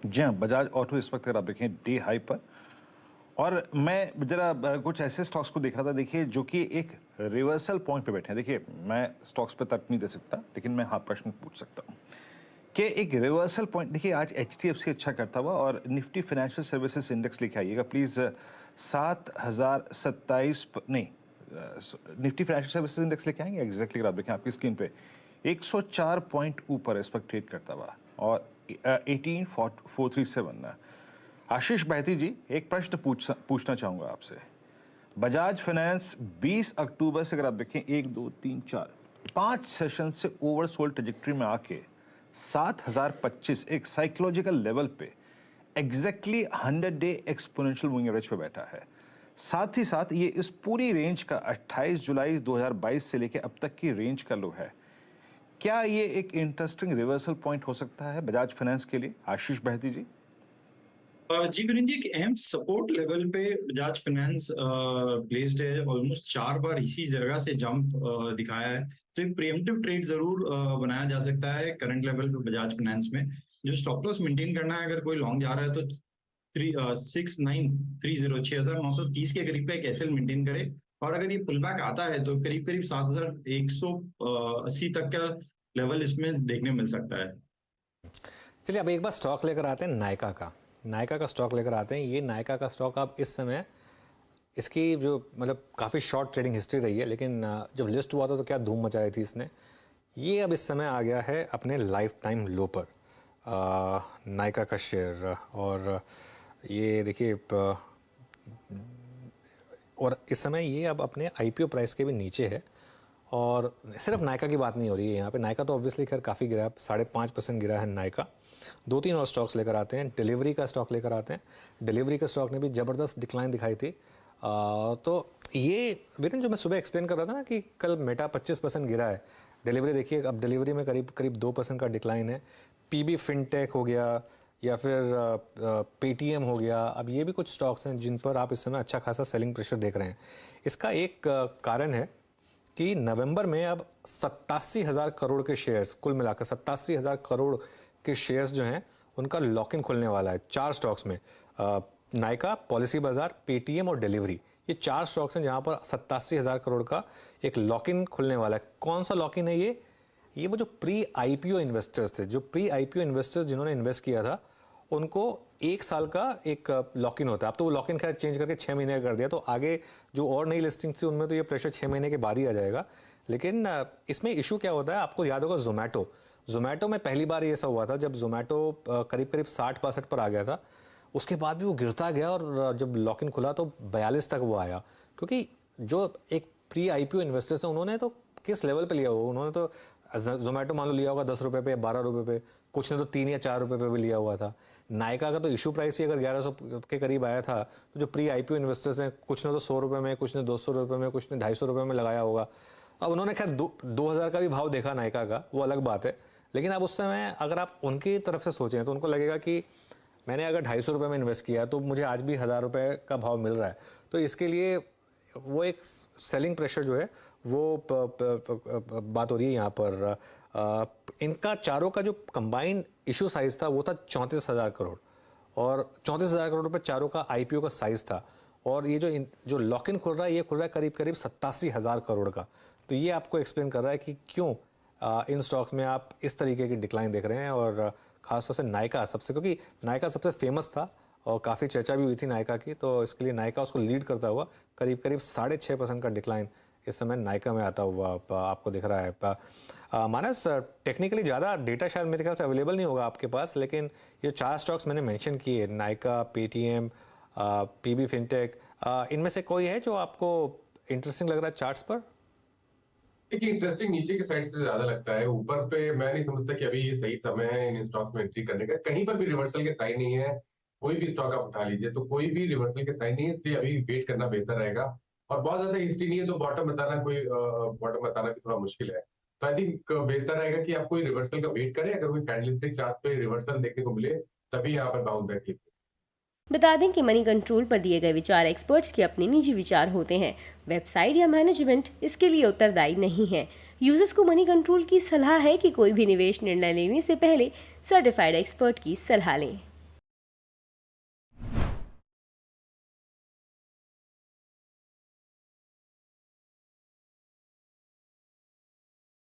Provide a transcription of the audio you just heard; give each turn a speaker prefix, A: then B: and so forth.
A: जी हाँ, बजाज ऑटो इस वक्त अगर आप देखें डे हाई पर, और मैं जरा कुछ ऐसे स्टॉक्स को देख रहा था, देखिए, जो कि एक रिवर्सल पॉइंट पे बैठे हैं। देखिए, मैं स्टॉक्स पे तर्क नहीं दे सकता, लेकिन मैं हाँ प्रश्न पूछ सकता हूँ कि एक रिवर्सल पॉइंट। देखिए, आज एचडीएफसी अच्छा करता हुआ और निफ्टी फाइनेंशियल सर्विसेज इंडेक्स लेके आइएगा प्लीज़। 7027 नहीं, निफ्टी फाइनेंशियल सर्विसेज इंडेक्स लेके आएंगे एग्जैक्टली, अगर आप देखें आपकी स्क्रीन पे 104 पॉइंट ऊपर इस वक्त ट्रेड करता हुआ, और 18437। आशीष बहती जी, एक प्रश्न पूछना चाहूंगा आपसे। बजाज फाइनेंस 20 अक्टूबर से अगर आप देखें 1 2 3 4 5 सेशन से ओवरसोल्ड ट्रेजेक्टरी में आके 7025 एक साइकोलॉजिकल लेवल पे exactly 100 day exponential moving average पे बैठा है। साथ ही साथ ये इस पूरी रेंज का 28 जुलाई 2022 से लेके अब तक की रेंज का लो है। क्या ये एक इंटरेस्टिंग रिवर्सल पॉइंट हो सकता है बजाज फाइनेंस के लिए? आशीष बहती जी।
B: जी गुरिन जी, एक अहम सपोर्ट लेवल पे बजाज फाइनेंस प्लेस्ड है। ऑलमोस्ट 4 बार इसी जगह से जंप दिखाया है, तो एक प्रीएम्प्टिव ट्रेड जरूर बनाया जा सकता है करंट लेवल पे बजाज फाइनेंस में। जो स्टॉप लॉस मेंटेन करना है, अगर कोई लॉन्ग जा रहा है तो 6930 6930 के करीब पे एक एसएल मेंटेन करे, और अगर ये पुल बैक आता है तो करीब करीब 7180 तक का लेवल इसमें देखने मिल सकता है।
C: चलिए अब एक बार स्टॉक लेकर आते हैं नायका का स्टॉक लेकर आते हैं। ये नायका का स्टॉक आप इस समय, इसकी जो मतलब काफ़ी शॉर्ट ट्रेडिंग हिस्ट्री रही है, लेकिन जब लिस्ट हुआ था तो क्या धूम मचाई थी इसने। ये अब इस समय आ गया है अपने लाइफ टाइम लो पर नायका का शेयर, और ये देखिए और इस समय ये अब अपने आईपीओ प्राइस के भी नीचे है। और सिर्फ नायका की बात नहीं हो रही है यहाँ पे, नायका तो ऑब्वियसली खैर काफ़ी गिरा है, 5.5% गिरा है नायका। 2-3 और स्टॉक्स लेकर आते हैं। डिलीवरी का स्टॉक लेकर आते हैं। डिलीवरी का स्टॉक ने भी ज़बरदस्त डिक्लाइन दिखाई थी। तो ये वीरेन, जो मैं सुबह एक्सप्लेन कर रहा था ना कि कल मेटा 25% गिरा है, डिलीवरी देखिए अब डिलीवरी में करीब 2% का डिक्लाइन है। पीबी फिनटेक हो गया या फिर पेटीएम हो गया, अब ये भी कुछ स्टॉक्स हैं जिन पर आप इस समय अच्छा खासा सेलिंग प्रेशर देख रहे हैं। इसका एक कारण है कि नवंबर में अब 87,000 करोड़ के शेयर्स, कुल मिलाकर 87,000 करोड़ के शेयर्स जो हैं उनका लॉक इन खुलने वाला है 4 स्टॉक्स में। नायका, पॉलिसी बाजार, पेटीएम और डिलीवरी, ये 4 स्टॉक्स हैं जहां पर 87,000 करोड़ का एक लॉक इन खुलने वाला है। कौन सा लॉक इन है ये वो जो प्री आईपीओ इन्वेस्टर्स थे, जो प्री आईपीओ इन्वेस्टर्स जिन्होंने इन्वेस्ट किया था, उनको 1 साल का एक लॉक इन होता है। अब तो वो लॉक इन खैर चेंज करके 6 महीने का कर दिया, तो आगे जो और नई लिस्टिंग थी उनमें तो ये प्रेशर 6 महीने के बाद ही आ जाएगा। लेकिन इसमें इशू क्या होता है, आपको याद होगा जोमेटो में पहली बार ये सब हुआ था जब जोमेटो करीब 60-62 पर आ गया था। उसके बाद भी वो गिरता गया और जब लॉक इन खुला तो 42 तक वो आया, क्योंकि जो एक प्री आईपीओ इन्वेस्टर्स हैं उन्होंने तो किस लेवल पे लिया हुआ, उन्होंने तो जोमेटो मान लो लिया होगा 10 रुपये पे, 12 रुपये पे, कुछ ने तो 3 या 4 रुपये पे भी लिया हुआ था। नायका का तो इशू प्राइस ही अगर 1100 के करीब आया था, तो जो प्री आईपीओ इन्वेस्टर्स हैं कुछ ने तो 100 रुपये में, कुछ ने 200 रुपये में, कुछ ने 250 रुपये में लगाया होगा। अब उन्होंने खैर 2000 का भी भाव देखा नायका का, वो अलग बात है। लेकिन अब उस समय अगर आप उनकी तरफ से सोचें तो उनको लगेगा कि मैंने अगर 250 रुपये में इन्वेस्ट किया तो मुझे आज भी 1000 रुपये का भाव मिल रहा है। तो इसके लिए वो एक सेलिंग प्रेशर जो है वो बात हो रही है यहाँ पर। इनका चारों का जो कंबाइंड इशू साइज था वो था 34,000 करोड़, और 34,000 करोड़ रुपए चारों का आईपीओ का साइज था। और ये जो लॉक इन खुल रहा है, ये खुल रहा है करीब 87,000 करोड़ का। तो ये आपको एक्सप्लेन कर रहा है कि क्यों इन स्टॉक्स में आप इस तरीके की डिक्लाइन देख रहे हैं। और खासतौर से नायका सबसे, क्योंकि नायका सबसे फेमस था और काफ़ी चर्चा भी हुई थी नायका की, तो इसके लिए नायका उसको लीड करता हुआ करीब 6.5% का डिक्लाइन इस समय नायका में आता हुआ आपको दिख रहा है। मानस, टेक्निकली ज़्यादा डेटा शायद मेरे ख्याल से अवेलेबल नहीं होगा आपके पास, लेकिन ये 4 स्टॉक्स मैंने मेंशन किए, नायका, पेटीएम, पीबी फिनटेक, इनमें से कोई है जो आपको इंटरेस्टिंग लग रहा है चार्ट्स पर?
D: देखिए, इंटरेस्टिंग नीचे की साइड से ज्यादा लगता है। ऊपर पे मैं नहीं समझता कि अभी ये सही समय है इन स्टॉक में एंट्री करने का। कहीं पर भी रिवर्सल के साइन नहीं है। कोई भी स्टॉक आप उठा लीजिए तो कोई भी रिवर्सल के साइन नहीं है, इसलिए अभी वेट करना बेहतर रहेगा। और बहुत ज्यादा हिस्ट्री नहीं है तो बॉटम बताना भी थोड़ा मुश्किल है। तो आई थिंक बेहतर रहेगा कि आप कोई रिवर्सल का वेट करें। अगर कोई कैंडलस्टिक चार्ट पे रिवर्सल देखने को मिले तभी यहाँ पर बाउंस बैक कीजिए।
E: बता दें कि मनी कंट्रोल पर दिए गए विचार एक्सपर्ट्स के अपने निजी विचार होते हैं। वेबसाइट या मैनेजमेंट इसके लिए उत्तरदायी नहीं है। यूजर्स को मनी कंट्रोल की सलाह है कि कोई भी निवेश निर्णय लेने से पहले सर्टिफाइड एक्सपर्ट की सलाह लें।